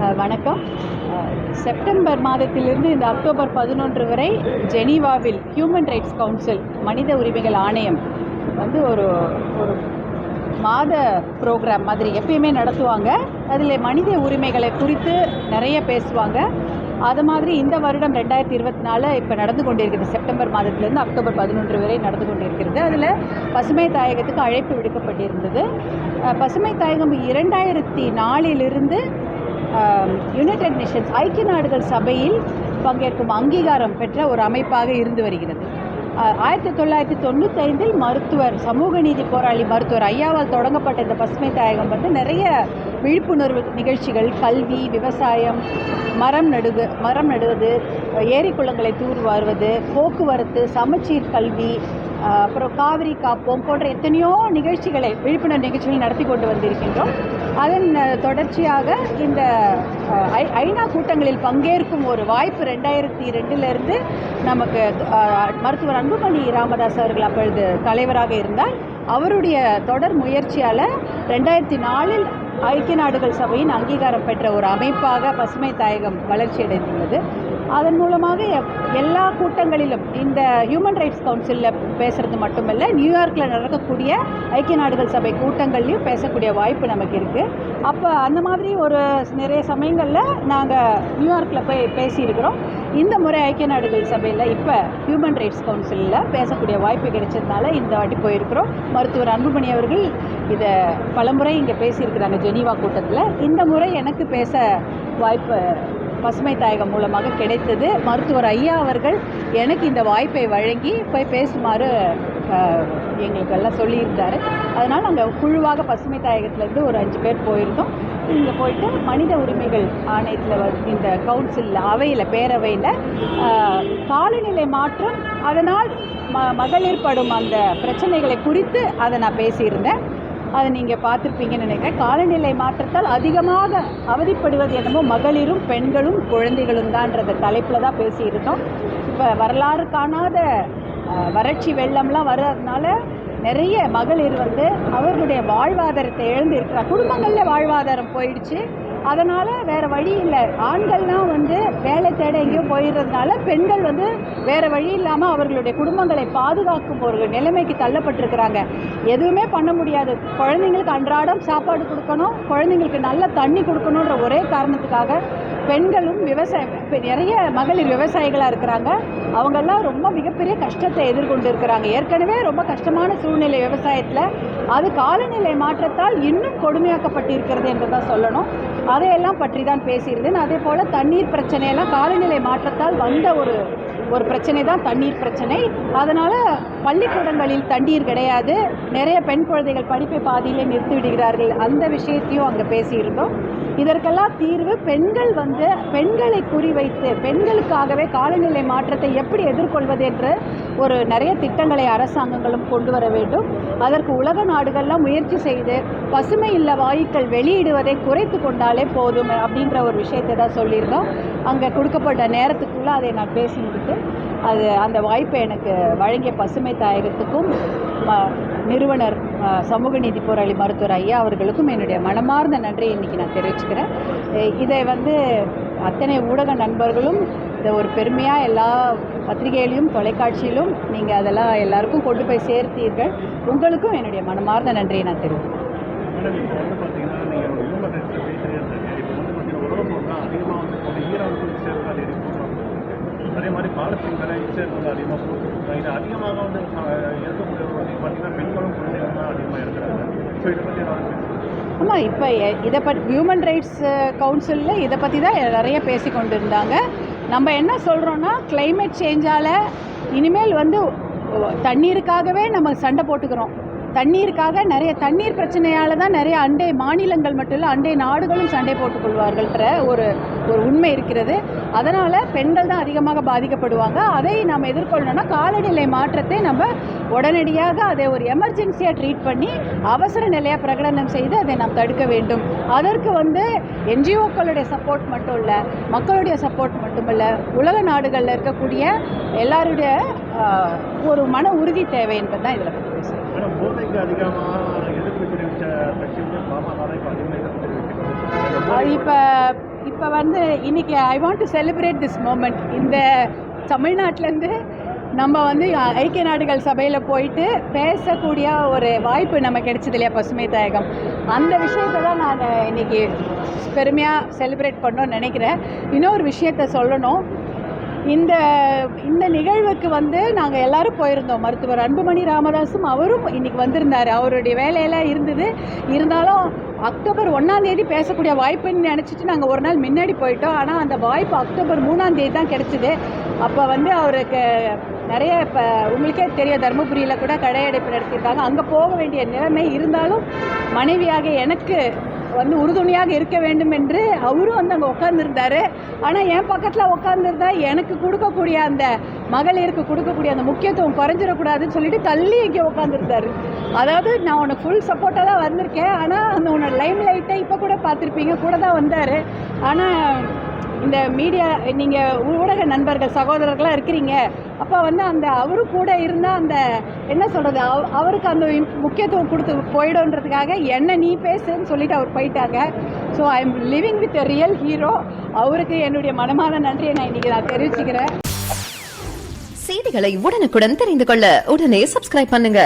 வணக்கம். செப்டம்பர் மாதத்திலிருந்து இந்த அக்டோபர் 11 வரை ஜெனீவாவில் ஹியூமன் ரைட்ஸ் கவுன்சில் மனித உரிமைகள் ஆணையம் வந்து ஒரு ஒரு மாத ப்ரோக்ராம் மாதிரி எப்பயுமே நடத்துவாங்க. அதில் மனித உரிமைகளை குறித்து நிறைய பேசுவாங்க. அது மாதிரி இந்த வருடம் 2024 இப்போ நடந்து கொண்டிருக்கிறது. செப்டம்பர் மாதத்திலேருந்து அக்டோபர் 11 வரை நடந்து கொண்டிருக்கிறது. அதில் பசுமை தாயகத்துக்கு அழைப்பு விடுக்கப்பட்டிருந்தது. பசுமை தாயகம் 2004 யுனைடெட் நேஷன்ஸ் ஐக்கிய நாடுகள் சபையில் பங்கேற்கும் அங்கீகாரம் பெற்ற ஒரு அமைப்பாக இருந்து வருகிறது. 1995 மருத்துவர் சமூக நீதி போராளி மருத்துவர் ஐயாவால் தொடங்கப்பட்ட இந்த பசுமை தாயகம் வந்து நிறைய விழிப்புணர்வு நிகழ்ச்சிகள், கல்வி, விவசாயம், மரம் நடுவது, ஏரி குளங்களை தூர்வாருவது, போக்குவரத்து, சமச்சீர் கல்வி, அப்புறம் காவிரி காப்போம் போன்ற எத்தனையோ நிகழ்ச்சிகளை, விழிப்புணர்வு நிகழ்ச்சிகள் நடத்தி கொண்டு வந்திருக்கின்றோம். அதன் தொடர்ச்சியாக இந்த ஐநா கூட்டங்களில் பங்கேற்கும் ஒரு வாய்ப்பு 2002 நமக்கு மருத்துவர் அன்புமணி ராமதாஸ் அவர்கள் அப்பொழுது தலைவராக இருந்தார். அவருடைய தொடர் முயற்சியால் 2004 ஐக்கிய நாடுகள் சபையின் அங்கீகாரம் பெற்ற ஒரு அமைப்பாக பசுமை தாயகம் வளர்ச்சியடைந்துள்ளது. அதன் மூலமாக எல்லா கூட்டங்களிலும் இந்த ஹியூமன் ரைட்ஸ் கவுன்சிலில் பேசுகிறது மட்டுமல்ல, நியூயார்க்கில் நடக்கக்கூடிய ஐக்கிய நாடுகள் சபை கூட்டங்கள்லையும் பேசக்கூடிய வாய்ப்பு நமக்கு இருக்குது. அப்போ அந்த மாதிரி ஒரு நிறைய சமயங்களில் நாங்கள் நியூயார்க்கில் போய் பேசியிருக்கிறோம். இந்த முறை ஐக்கிய நாடுகள் சபையில் இப்போ ஹியூமன் ரைட்ஸ் கவுன்சிலில் பேசக்கூடிய வாய்ப்பு கிடைச்சதுனால இந்த வாட்டி போயிருக்கிறோம். மருத்துவர் அன்புமணி அவர்கள் இதை பலமுறை இங்கே பேசியிருக்கிறாங்க ஜெனீவா கூட்டத்தில். இந்த முறை எனக்கு பேச வாய்ப்பு பசுமை தாயகம் மூலமாக கிடைத்தது. மருத்துவர் ஐயா அவர்கள் எனக்கு இந்த வாய்ப்பை வழங்கி போய் பேசுமாறு எங்களுக்கு எல்லாம் சொல்லியிருந்தார். அதனால் நாங்கள் குழுவாக பசுமை தாயகத்திலேருந்து ஒரு 5 பேர் போயிருந்தோம். இங்கே போயிட்டு மனித உரிமைகள் ஆணையத்தில் இந்த கவுன்சில் பேரவையில் காலநிலை மாற்றம், அதனால் மகளிர் படும் அந்த பிரச்சனைகளை குறித்து அதை நான் பேசியிருந்தேன். அதை நீங்கள் பார்த்துருப்பீங்கன்னு நினைக்கிறேன். காலநிலை மாற்றத்தால் அதிகமாக அவதிப்படுவது என்னமோ மகளிரும் பெண்களும் குழந்தைகளும் தான்ன்ற தலைப்பில் தான் பேசியிருந்தோம். இப்போ வரலாறு காணாத வறட்சி வெள்ளம்லாம் வர்றதுனால நிறைய மகளிர் வந்து அவர்களுடைய வாழ்வாதாரத்தை இழந்து இருக்கிறார். குடும்பங்களில் வாழ்வாதாரம் போயிடுச்சு. அதனால் வேறு வழி இல்லை. ஆண்கள்லாம் வந்து வேலை தேட எங்கேயும் போயிடுறதுனால பெண்கள் வந்து வேறு வழி இல்லாமல் அவர்களுடைய குடும்பங்களை பாதுகாக்கும் ஒரு நிலைமைக்கு தள்ளப்பட்டிருக்கிறாங்க. எதுவுமே பண்ண முடியாது. குழந்தைங்களுக்கு அன்றாடம் சாப்பாடு கொடுக்கணும், குழந்தைங்களுக்கு நல்ல தண்ணி கொடுக்கணுன்ற ஒரே காரணத்துக்காக பெண்களும் நிறைய மகளிர் விவசாயிகளாக இருக்கிறாங்க. அவங்கெல்லாம் ரொம்ப மிகப்பெரிய கஷ்டத்தை எதிர்கொண்டு இருக்கிறாங்க. ஏற்கனவே ரொம்ப கஷ்டமான சூழ்நிலை விவசாயத்தில், அது காலநிலை மாற்றத்தால் இன்னும் கொடுமையாக்கப்பட்டிருக்கிறது என்று தான் சொல்லணும். அதையெல்லாம் பற்றி தான் பேசியிருந்தேன். அதே போல் தண்ணீர் பிரச்சனையெல்லாம் காலநிலை மாற்றத்தால் வந்த ஒரு பிரச்சனை தான் தண்ணீர் பிரச்சனை. அதனால் பள்ளிக்கூடங்களில் தண்ணீர் கிடையாது. நிறைய பெண் குழந்தைகள் படிப்பை பாதியிலே நிறுத்திவிடுகிறார்கள். அந்த விஷயத்தையும் அங்கே பேசியிருந்தோம். இதற்கெல்லாம் தீர்வு பெண்களை குறிவைத்து பெண்களுக்காகவே காலநிலை மாற்றத்தை எப்படி எதிர்கொள்வது என்று ஒரு நிறைய திட்டங்களை அரசாங்கங்களும் கொண்டு வர வேண்டும். அதற்கு உலக நாடுகள்லாம் முயற்சி செய்து பசுமை இல்ல வாயுக்கள் வெளியிடுவதை குறைத்து கொண்டாலே போதும் அப்படின்ற ஒரு விஷயத்தை தான் சொல்லியிருந்தோம். அங்கே கொடுக்கப்பட்ட நேரத்துக்குள்ளே அதை நான் பேசி முடித்து அந்த வாய்ப்பை எனக்கு வழங்கிய பசுமை தாயகத்துக்கும் நிறுவனர் சமூக நீதி போராளி மருத்துவர் ஐயா அவர்களுக்கும் என்னுடைய மனமார்ந்த நன்றியை இன்றைக்கி நான் தெரிவிச்சுக்கிறேன். இதை வந்து அத்தனை ஊடக நண்பர்களும் இதை ஒரு பெருமையாக எல்லா பத்திரிகையிலையும் தொலைக்காட்சியிலும் நீங்கள் அதெல்லாம் எல்லாருக்கும் கொண்டு போய் சேர்த்தீர்கள். உங்களுக்கும் என்னுடைய மனமார்ந்த நன்றியை நான் தெரிவிக்கிறேன். அதே மாதிரி பாலத்தின் ஈச்சர் வந்து அதிகமாக போட்டுருக்காங்க. இது அதிகமாக வந்து இருக்கக்கூடியவங்க வந்து பார்த்தீங்கன்னா பெண்களும் குழந்தைகளும் தான் அதிகமாக இருக்கிறாங்க. ஸோ இதை பற்றி ஆமாம், இப்போ இதை பற்றி ஹியூமன் ரைட்ஸ் கவுன்சிலில் இதை பற்றி தான் நிறைய பேசி கொண்டு இருந்தாங்க. நம்ம என்ன சொல்கிறோன்னா, கிளைமேட் சேஞ்சால் இனிமேல் வந்து தண்ணீருக்காகவே நம்ம சண்டை போட்டுக்கிறோம். தண்ணீருக்காக நிறைய தண்ணீர் பிரச்சனையால் தான் நிறைய அண்டை மாநிலங்கள் மட்டும் இல்லை, அண்டை நாடுகளும் சண்டை போட்டுக்கொள்வார்கள்ன்ற ஒரு உண்மை இருக்கிறது. அதனால் பெண்கள் தான் அதிகமாக பாதிக்கப்படுவாங்க. அதை நம்ம எதிர்கொள்ளணும்னா காலநிலை மாற்றத்தை நம்ம உடனடியாக அதை ஒரு எமர்ஜென்சியாக ட்ரீட் பண்ணி அவசர நிலையாக பிரகடனம் செய்து அதை நாம் தடுக்க வேண்டும். அதற்கு வந்து என்ஜிஓக்களுடைய சப்போர்ட் மட்டும் இல்லை, மக்களுடைய சப்போர்ட் மட்டுமல்ல, உலக நாடுகளில் இருக்கக்கூடிய எல்லாருடைய ஒரு மன உறுதி தேவை என்பது தான் இதில் பற்றி பேசுகிறேன். போதைக்கு அதிகமாக எதிர்ப்பு தெரிவித்த கட்சி பாமக இப்போ இப்போ வந்து இன்னைக்கு I want to celebrate this moment. இந்த தமிழ்நாட்டிலேருந்து நம்ம வந்து ஐக்கிய நாடுகள் சபையில் போயிட்டு பேசக்கூடிய ஒரு வாய்ப்பு நம்ம கிடைச்சது இல்லையா, பசுமை தாயகம். அந்த விஷயத்தை தான் நான் இன்னைக்கு பெருமையாக செலிப்ரேட் பண்ணணும்னு நினைக்கிறேன். இன்னொரு விஷயத்த சொல்லணும். இந்த இந்த நிகழ்வுக்கு வந்து நாங்கள் எல்லோரும் போயிருந்தோம். மருத்துவர் அன்புமணி ராமதாஸும் அவரும் இன்றைக்கி வந்திருந்தார். அவருடைய வேலையெல்லாம் இருந்தது. இருந்தாலும் அக்டோபர் 1 பேசக்கூடிய வாய்ப்புன்னு நினச்சிட்டு நாங்கள் ஒரு நாள் முன்னாடி போயிட்டோம். ஆனால் அந்த வாய்ப்பு அக்டோபர் 3 தான் கிடச்சிது. அப்போ வந்து அவருக்கு நிறைய இப்போ உங்களுக்கே தெரியும், தருமபுரியில் கூட கடையடைப்பு நடத்தியிருக்காங்க. அங்கே போக வேண்டிய நிலைமை இருந்தாலும் மனைவியாக எனக்கு வந்து உறுதுணையாக இருக்க வேண்டும் என்று அவரும் வந்து அங்கே உட்காந்துருந்தார். ஆனால் என் பக்கத்தில் உட்காந்துருந்தா எனக்கு கொடுக்கக்கூடிய அந்த மகளிருக்கு கொடுக்கக்கூடிய அந்த முக்கியத்துவம் குறைஞ்சிடக்கூடாதுன்னு சொல்லிட்டு தள்ளி இங்கே உட்காந்துருந்தார். அதாவது நான் உனக்கு ஃபுல் சப்போர்ட்டாக தான் வந்திருக்கேன், ஆனால் அந்த உன்னோட லைம் லைட்டை இப்போ கூட பார்த்துருப்பீங்க, கூட தான் வந்தார். ஆனால் இந்த மீடியா நீங்கள் ஊடக நண்பர்கள் சகோதரர்களாக இருக்கிறீங்க, அப்போ வந்து அந்த அவரும் கூட இருந்தால் அந்த என்ன சொல்கிறது, அவருக்கு அந்த முக்கியத்துவம் கொடுத்து போயிடும்ன்றதுக்காக என்ன நீ பேசுன்னு சொல்லிட்டு அவர் போயிட்டாங்க. So I am living with a real hero. அவருக்கு என்னுடைய மனமான நன்றியை நான் இன்றைக்கி தெரிவிச்சுக்கிறேன். செய்திகளை உடனுக்குடன் தெரிந்து கொள்ள உடனே சப்ஸ்கிரைப் பண்ணுங்க.